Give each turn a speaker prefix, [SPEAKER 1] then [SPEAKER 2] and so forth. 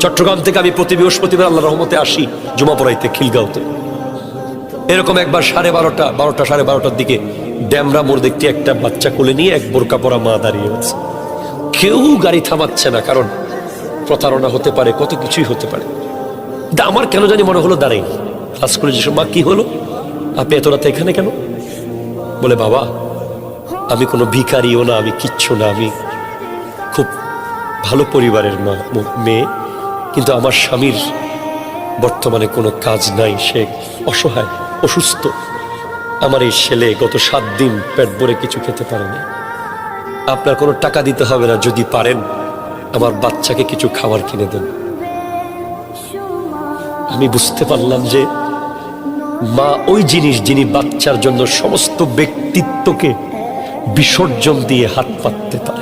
[SPEAKER 1] চট্টগ্রাম থেকে আমি প্রতি বৃহস্পতিবার আল্লাহর রহমতে আসি জুমা পড়াইতে খিলগাঁওতে। এরকম একবার 12:30 12:30টার দিকে ড্যামরা মোড় দেখতে একটা বাচ্চা কোলে নিয়ে এক বোরকা পরা মা দাঁড়িয়ে আছে। কেউ গাড়ি থামাচ্ছে না, কারণ প্রতারণা হতে পারে, কত কিছুই হতে পারে। কিন্তু আমার কেন জানি মনে হলো দাঁড়াই। ক্লাস করে যেসব, মা কি হলো, আপনি এত রাতে এখানে কেন? বলে, বাবা আমি কোনো ভিখারিও না, আমি কিচ্ছু না, আমি খুব ভালো পরিবারের মেয়ে, কিন্তু আমার স্বামীর বর্তমানে কোনো কাজ নাই, সে অসহায়, অসুস্থ। আমার এই ছেলে গত 7 দিন পেট ভরে কিছু খেতে পারেনি। আপনার কোনো টাকা দিতে হবে না, যদি পারেন আমার বাচ্চাকে কিছু খাবার কিনে দেন। আমি বুঝতে পারলাম যে মা ওই জিনিস যিনি বাচ্চার জন্য সমস্ত ব্যক্তিত্বকে বিসর্জন দিয়ে হাত পাততে পারে।